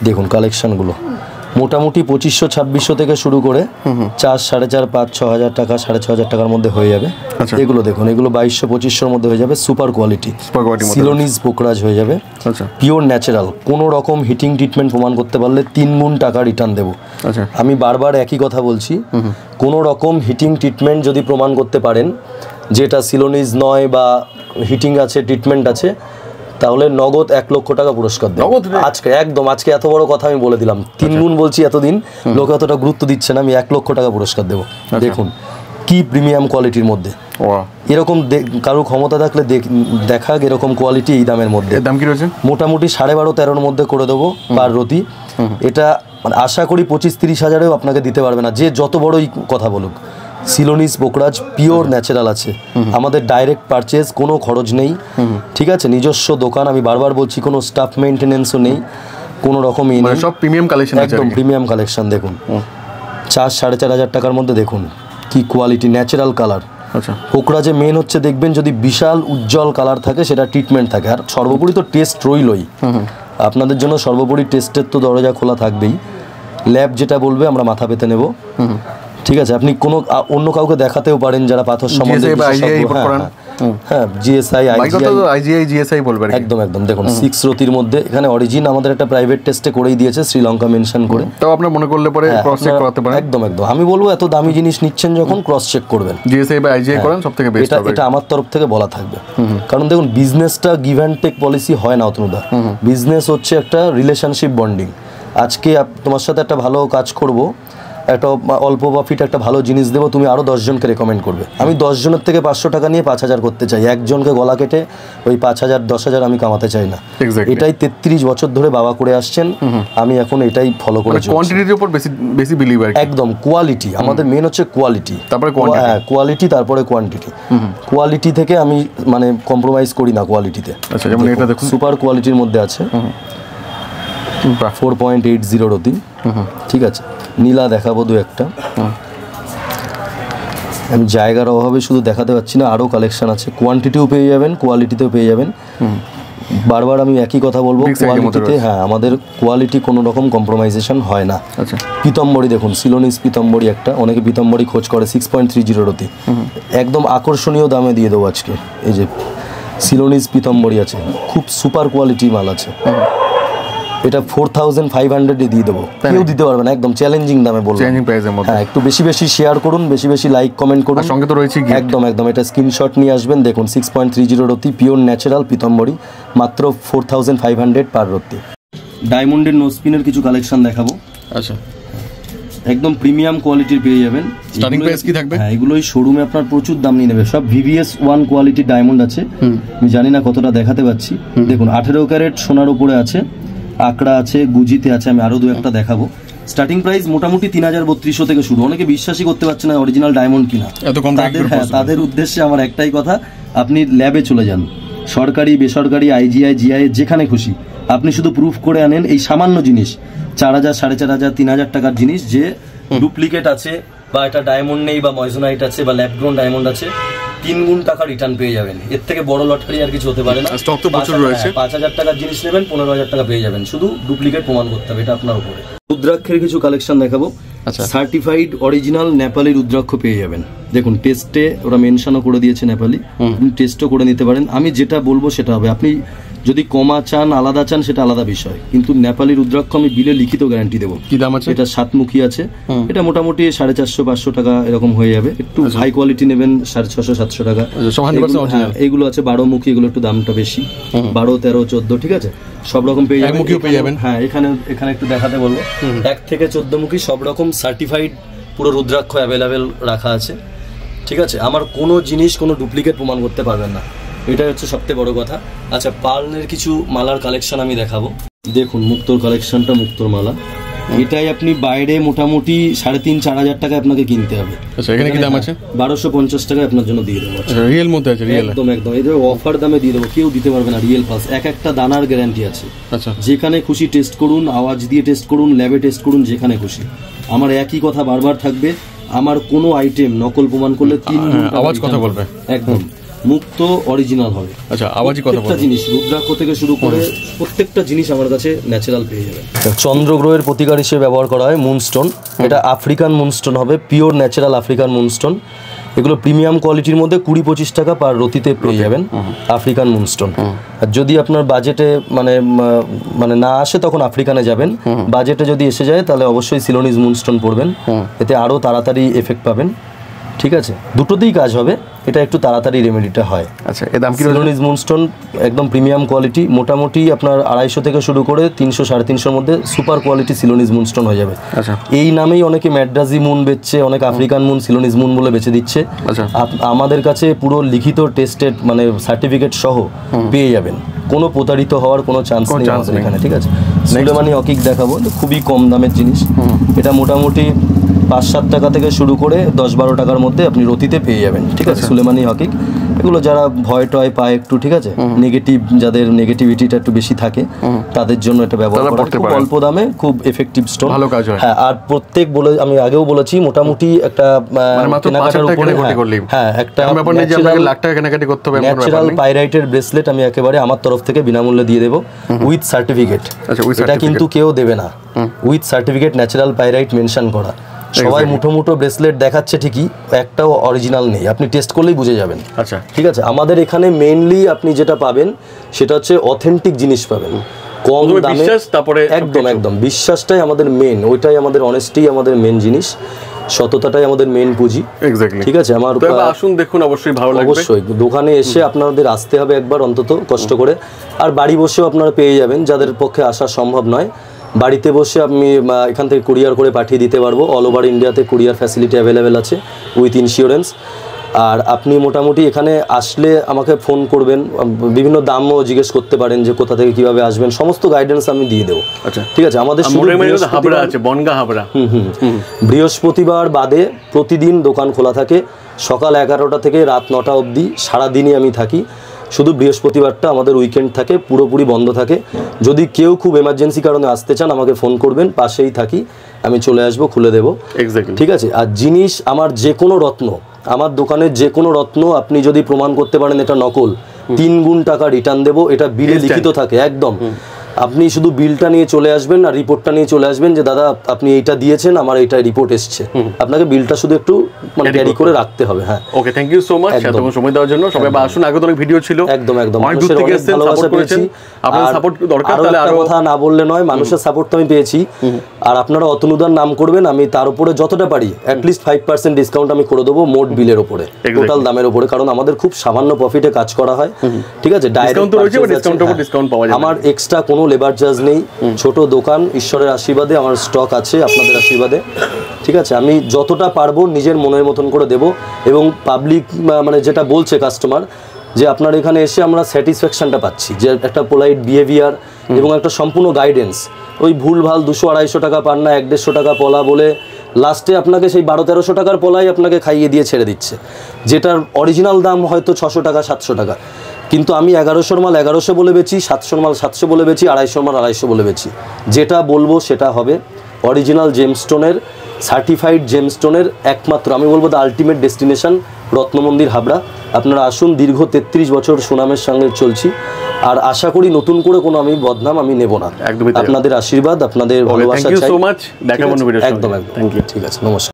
দেখুন কালেকশনগুলো মোটামুটি 2500-2600 থেকে শুরু করে 4, 4.5, 5, 6 হাজার টাকা, 6,500 টাকার মধ্যে হয়ে যাবে। এগুলো দেখুন, এগুলো 2200-2500 মধ্যে হয়ে যাবে। সুপার কোয়ালিটি সিলোনিজ পোকরাজ হয়ে যাবে, পিওর ন্যাচারাল। কোনো রকম হিটিং ট্রিটমেন্ট প্রমাণ করতে পারলে 3 গুণ টাকা রিটার্ন দেবো। আমি বারবার একই কথা বলছি, কোনো রকম হিটিং ট্রিটমেন্ট যদি প্রমাণ করতে পারেন যেটা সিলোনিজ নয় বা হিটিং আছে, ট্রিটমেন্ট আছে, তাহলে নগদ 1 লক্ষ টাকা পুরস্কার দেবো আজকে। একদম আজকে এত বড় কথা আমি বলে দিলাম। 3 গুণ বলছি, এতদিন লোকে অতটা গুরুত্ব দিচ্ছে না। আমি 1 লক্ষ টাকা পুরস্কার দেবো। দেখুন কি প্রিমিয়াম কোয়ালিটির মধ্যে, এরকম কারো ক্ষমতা থাকলে দেখাক এরকম কোয়ালিটি এই দামের মধ্যে। দাম কি রয়েছে? মোটামুটি 12.5-13 মধ্যে করে দেবো পার রতি। এটা আশা করি 25-30 হাজারেও আপনাকে দিতে পারবে না, যে যত বড়ই কথা বলুক। সিলোনিজ পোকরাজ পিওর ন্যাচারাল আছে, আমাদের ডাইরেক্ট পারচেজ, কোনো খরচ নেই। ঠিক আছে, নিজস্ব দোকান, আমি বারবার বলছি, কোনো স্টাফ মেইনটেনেন্সও নেই, কোনো রকমই নেই, সব প্রিমিয়াম কালেকশন, একদম প্রিমিয়াম কালেকশন। দেখুন 4-4.5 হাজার টাকার মধ্যে দেখুন কি কোয়ালিটি, ন্যাচারাল কালার। পোকরাজে মেন হচ্ছে দেখবেন যদি বিশাল উজ্জ্বল কালার থাকে সেটা ট্রিটমেন্ট থাকে, আর সর্বোপরি তো টেস্ট রইলই। আপনাদের জন্য সর্বোপরি টেস্টের তো দরজা খোলা থাকবেই। ল্যাব যেটা বলবে আমরা মাথা পেতে নেব। ঠিক আছে, আপনি কোনো অন্য কাউকে দেখাতেও পারেন যারা পাথর সম্বন্ধে, হ্যাঁ জিএসআই, আইজিআই বলবে একদম একদম। দেখুন 6 রতির মধ্যে, এখানে অরিজিন আমাদের একটা প্রাইভেট টেস্টে করেই দিয়েছে, শ্রীলঙ্কা মেনশন করে। তাও আপনার মনে করলে পরে ক্রস চেক করাতে পারেন। একদম একদম, আমি বলবো এত দামি জিনিস নিচ্ছেন যখন ক্রস চেক করবেন, জিএসআই বা আইজিআই করেন, সবথেকে বেস্ট হবে। এটা আমার তরফ থেকে বলা থাকবে। কারণ দেখুন বিজনেসটা গিভ অ্যান্ড টেক পলিসি হয় না অতনুদা। বিজনেস হচ্ছে একটা রিলেশনশিপ বন্ডিং। আজকে তোমার সাথে একটা ভালো কাজ করব, একটা অল্প প্রফিট একটা ভালো জিনিস দেবো, তুমি আরও 10 জনকে রেকমেন্ড করবে। আমি 10 জনের থেকে 500 টাকা নিয়ে 5,000 করতে চাই, একজনকে গলা কেটে ওই 5,000 10,000 আমি কামাতে চাই না। এটাই 33 বছর ধরে বাবা করে আসছেন, আমি এখন এটাই ফলো করে চলছি। কোয়ান্টিটির উপর বেশি বিলিভার, একদম কোয়ালিটি আমাদের মেন হচ্ছে কোয়ালিটি, তারপরে কোয়ালিটি, তারপরে কোয়ান্টিটি। কোয়ালিটি থেকে আমি মানে কম্প্রোমাইজ করি না কোয়ালিটিতে। আচ্ছা, যেমন এটা দেখুন সুপার কোয়ালিটির মধ্যে আছে, 4.80 রতি। ঠিক আছে, নীলা দেখাবো 2-1টা। আমি জায়গার অভাবে শুধু দেখাতে পাচ্ছি না, আরও কালেকশন আছে, কোয়ান্টিটিও পেয়ে যাবেন, কোয়ালিটিতেও পেয়ে যাবেন। বারবার আমি একই কথা বলবো, কোয়ালিটিতে হ্যাঁ আমাদের কোয়ালিটি কোনো রকম কম্প্রোমাইজেশন হয় না। পিতম্বরী দেখুন, সিলোনিজ পিতম্বরী একটা, অনেকে পিতম্বরী খোঁজ করে, 6.30 রতি, একদম আকর্ষণীয় দামে দিয়ে দেবো আজকে। এই যে সিলোনিজ পিতম্বরী আছে, খুব সুপার কোয়ালিটি মাল আছে। এটা 4,500 দিয়ে দেবো, কেউ দিতে পারবে না, একদম চ্যালেঞ্জিং দামে বলবো। হ্যাঁ, একটু বেশি বেশি শেয়ার করুন, বেশি বেশি লাইক কমেন্ট করুন, সঙ্গে তো রয়েছে একদম একদম। এটা স্ক্রিনশট নিয়ে আসবেন। দেখুন 6.30 রতি, পিওর ন্যাচারাল পিতম্বরী, মাত্র 4,500 পার রতি। ডায়মন্ডের নোস্পিনের কিছু কালেকশন দেখাবো। আচ্ছা, একদম প্রিমিয়াম কোয়ালিটির পেয়ে যাবেন। স্টার্টিং প্রাইস কি থাকবে? হ্যাঁ, এগুলোই শোরুমে আপনার প্রচুর দাম নিয়ে নেবে। সব VVS 1 কোয়ালিটির ডায়মন্ড আছে, আমি জানি না কতটা দেখাতে পাচ্ছি। দেখুন 18 ক্যারেট সোনার উপরে আছে, আকড়া আছে, গুজিতে আছে, আমি আরো 2-1টা দেখাবো। স্টার্টিং প্রাইস মোটামুটি 3,3200 থেকে শুরু। অনেকে বিশ্বাসই করতে পারছে না অরিজিনাল ডায়মন্ড কিনা। তাদের উদ্দেশ্যে আমার একটাই কথা, আপনি ল্যাবে চলে যান, সরকারি বেসরকারি IGI GI যেখানে খুশি, আপনি শুধু প্রুফ করে আনেন এই সামান্য জিনিস, 4,000 4,500 3,000 টাকার জিনিস, যে ডুপ্লিকেট আছে বা এটা ডায়মন্ড নেই বা ময়জোনাইট আছে বা ল্যাব গ্রোন ডায়মন্ড আছে, 3 গুণ টাকা রিটার্ন পেয়ে যাবেন। এর থেকে বড় লটারি আর কিছু হতে পারে না। স্টক তো প্রচুর রয়েছে। 5,000 টাকার জিনিস নেবেন, 15,000 টাকা পেয়ে যাবেন, শুধু ডুপ্লিকেট প্রমাণ করতে হবে, এটা আপনার উপরে। রুদ্রাক্ষের কিছু কালেকশন দেখাবো। সার্টিফাইড অরিজিনাল নেপালি রুদ্রাক্ষ পেয়ে যাবেন। দেখুন টেস্টে ওরা মেনশনও করে দিয়েছে নেপালি, আপনি টেস্টও করে নিতে পারেন। আমি যেটা বলবো সেটা হবে, আপনি যদি কমা চান আলাদা চান সেটা আলাদা বিষয়, কিন্তু নেপালি রুদ্রাক্ষ আমি বিলে লিখিত গ্যারান্টি দেবো। কি দাম আছে? এটা 7মুখী আছে, এটা মোটামুটি 450-500 টাকা এরকম হয়ে যাবে। একটু হাই কোয়ালিটি নেবেন 650-700 টাকা। এইগুলো আছে 12মুখী, এগুলো একটু দামটা বেশি, 12, 13, 14, ঠিক আছে, সব রকম পেয়ে যাবেন। হ্যাঁ, এখানে একটু দেখাতে বলবো, 1 থেকে 14মুখী সব রকম সার্টিফাইড পুরো রুদ্রাক্ষ অ্যাভেলেবেল রাখা আছে। ঠিক আছে, আমার কোনো জিনিস কোনো ডুপ্লিকেট প্রমাণ করতে পারবেন না। এটা হচ্ছে সবথেকে বড় কথা। আচ্ছা, পার্লের কিছু মালার কালেকশন আমি দেখাবো। দেখুন মুক্তোর কালেকশনটা, মুক্তোর মালা, এটাই আপনি বাইরে মোটামুটি 3,500-4 হাজার টাকা আপনাকে কিনতে হবে। আচ্ছা, এখানে কি দাম আছে? 1250 টাকায় আপনার জন্য দিয়ে দেবো। রিয়েল মধ্যে আছে? রিয়েল একদম একদম, এই অফার দামে দিয়ে দেবো, কেউ দিতে পারবে না। রিয়েল প্লাস, এক একটা দানার গ্যারান্টি আছে। আচ্ছা, যেখানে খুশি টেস্ট করুন, আওয়াজ দিয়ে টেস্ট করুন, ল্যাবে টেস্ট করুন, যেখানে খুশি। আমার একই কথা বারবার থাকবে, আমার কোনো আইটেম নকল প্রমাণ করলে 3 গুণ আওয়াজ কথা বলবে। একদম মুক্ত অরিজিনাল হবে। আচ্ছা, আওয়াজই কথা বলবে। জিনিস রুদ্রাক্ষ থেকে শুরু করে প্রত্যেকটা জিনিস আমার কাছে ন্যাচারাল পেয়ে যাবেন। চন্দ্রগ্রহের প্রতিকার হিসেবে ব্যবহার করা হয় মুনস্টোন। এটা আফ্রিকান মুনস্টোন হবে, পিওর ন্যাচারাল আফ্রিকান মুনস্টোন। এগুলো প্রিমিয়াম কোয়ালিটির মধ্যে 20-25 টাকা পার রতিতে পেয়ে যাবেন আফ্রিকান মুনস্টোন। আর যদি আপনার বাজেটে মানে না আসে তখন আফ্রিকানে যাবেন, বাজেটে যদি এসে যায় তাহলে অবশ্যই সিলোনিজ মুনস্টোন পড়বেন, এতে আরও তাড়াতাড়ি এফেক্ট পাবেন। ঠিক আছে, দুটোতেই কাজ হবে, এটা একটু তাড়াতাড়ি রেমেডিটা হয়। আচ্ছা, এর দাম কি? সিলোনিজ মুনস্টোন একদম প্রিমিয়াম কোয়ালিটি, মোটামুটি আপনার 250 থেকে শুরু করে 300-350 মধ্যে সুপার কোয়ালিটি সিলোনিজ মুনস্টোন হয়ে যাবে। আচ্ছা, এই নামেই অনেকে ম্যাড্রাজি মুন বেচছে, অনেক আফ্রিকান মুন সিলোনিজ মুন বলে বেচে দিচ্ছে। আচ্ছা, আমাদের কাছে পুরো লিখিত টেস্টেড মানে সার্টিফিকেট সহ পেয়ে যাবেন, কোনো প্রতারিত হওয়ার কোনো চান্স নেই আমাদের এখানে। ঠিক আছে, সুলেমানি হকিক দেখাবো, খুবই কম দামের জিনিস। এটা মোটামুটি 5-7 টাকা থেকে শুরু করে 10-12 টাকার মধ্যে আপনি রতিতে পেয়ে যাবেন। ঠিক আছে, সুলেমানি হকিক। এগুলো যারা ভয় টয় পায় একটু, ঠিক আছে, নেগেটিভ, যাদের নেগেটিভিটিটা একটু বেশি থাকে তাদের জন্য এটা ব্যবহার করা খুব অল্প দামে, খুব এফেক্টিভ স্টোন, ভালো কাজ হয়। হ্যাঁ, আর প্রত্যেক আমি আগেও বলেছি মোটামুটি একটা কেনাকাটার উপরে, হ্যাঁ, একটা ন্যাচারাল পাইরাইটের ব্রেসলেট আমি একেবারে আমার তরফ থেকে বিনামূল্যে দিয়ে দেবো উইথ সার্টিফিকেট। এটা কিন্তু কেউ দেবে না, with certificate, natural pyrite mention করা। সবাই মুঠো মুঠো ব্রেসলেট দেখাচ্ছে ঠিকই, একটাও অরিজিনাল নেই, আপনি টেস্ট করলেই বুঝে যাবেন। আচ্ছা, ঠিক আছে, আমাদের এখানে মেইনলি আপনি যেটা পাবেন সেটা হচ্ছে অথেন্টিক জিনিস পাবেন, কম দামে। তারপরে একদম একদম বিশ্বাসটাই আমাদের মেন, ওইটাই আমাদের অনেস্টি, আমাদের মেন জিনিস, সততাটাই আমাদের মেন পুঁজি। এক্স্যাক্টলি, ঠিক আছে। আমার আসুন দেখুন, অবশ্যই ভালো লাগবে। অবশ্যই দোকানে এসে আপনাদের আসতে হবে একবার অন্তত কষ্ট করে, আর বাড়ি বসেও আপনারা পেয়ে যাবেন, যাদের পক্ষে আসা সম্ভব নয়। বাড়িতে বসে আমি এখান থেকে কুরিয়ার করে পাঠিয়ে দিতে পারবো। অল ওভার ইন্ডিয়াতে কুরিয়ার ফ্যাসিলিটি অ্যাভেলেবেল আছে উইথ ইন্স্যুরেন্স। আর আপনি মোটামুটি এখানে আসলে আমাকে ফোন করবেন, বিভিন্ন দামও জিজ্ঞেস করতে পারেন যে কোথা থেকে কিভাবে আসবেন, সমস্ত গাইডেন্স আমি দিয়ে দেবো। আচ্ছা, ঠিক আছে। আমাদের বৃহস্পতিবার বাদে প্রতিদিন দোকান খোলা থাকে, সকাল 11টা থেকে রাত 9টা অবধি সারাদিনই আমি থাকি। শুধু বৃহস্পতিবারটা আমাদের উইকেন্ড থাকে, পুরোপুরি বন্ধ থাকে। যদি কেউ খুব এমার্জেন্সি কারণে আসতে চান আমাকে ফোন করবেন, পাশেই থাকি, আমি চলে আসবো, খুলে দেবো। ঠিক আছে। আর জিনিস আমার যে কোনো রত্ন, আমার দোকানের যে কোনো রত্ন আপনি যদি প্রমাণ করতে পারেন এটা নকল, 3 গুণ টাকা রিটার্ন দেবো, এটা বিলে লিখিত থাকে একদম। আপনি শুধু বিলটা নিয়ে চলে আসবেন আর রিপোর্টটা নিয়ে চলে আসবেন যে দাদা আপনি এইটা দিয়েছেন, আমার এইটা রিপোর্ট এসছে। আপনাকে বিলটা শুধু একটু মানে ক্যারি করে রাখতে হবে। হ্যাঁ, ওকে, থ্যাংক ইউ সো মাচ এতক্ষণ সময় দেওয়ার জন্য। সবাই আসুন, আগে তো অনেক ভিডিও ছিল, একদম একদম মানুষের অনেক ভালোবাসা পেয়েছি। আপনাদের সাপোর্ট দরকার, তাহলে আরো কথা না বললে নয়, মানুষের সাপোর্ট তো আমি পেয়েছি। আর আপনারা অতনুদার নাম করবেন, আমি তার উপরে যতটা পারি অ্যাটলিস্ট 5% ডিসকাউন্ট আমি করে দেবো মোট বিলের উপরে, টোটাল দামের উপরে, কারণ আমাদের খুব সামান্য প্রফিটে কাজ করা হয়। ঠিক আছে, আমার এক্সট্রা কোনো লেবার চার্জ নেই। ছোট দোকান, ঈশ্বরের আশীর্বাদে আমার স্টক আছে, আপনাদের আশীর্বাদে। ঠিক আছে, আমি যতটা পারবো নিজের মনের মতন করে দেব। এবং পাবলিক মানে যেটা বলছে কাস্টমার, যে আপনার এখানে এসে আমরা স্যাটিসফ্যাকশনটা পাচ্ছি, যে একটা পোলাইট বিহেভিয়ার এবং একটা সম্পূর্ণ গাইডেন্স। ওই ভুলভাল 200-250 টাকা পান না, 150 টাকা পলা বলে লাস্টে আপনাকে সেই 1200-1300 টাকার পলাই আপনাকে খাইয়ে দিয়ে ছেড়ে দিচ্ছে, যেটার অরিজিনাল দাম হয়তো 600 টাকা 700 টাকা। কিন্তু আমি 1100 মাল 1100 বলে বেচি, 700 মাল 700 বলে বেচি, 250 মাল 250 বলে বেচি। যেটা বলবো সেটা হবে। অরিজিনাল জেমস্টোনের, সার্টিফাইড জেমস্টোনের একমাত্র আমি বলবো দ্য আলটিমেট ডেস্টিনেশন রত্নমন্দির হাবড়া। আপনারা আসুন, দীর্ঘ 33 বছর সুনামের সঙ্গে চলছি, আর আশা করি নতুন করে কোনো আমি বদনাম আমি নেব না। আপনাদের আশীর্বাদ, আপনাদের ভালোবাসা চাই। একদম একদম, ঠিক আছে, নমস্কার।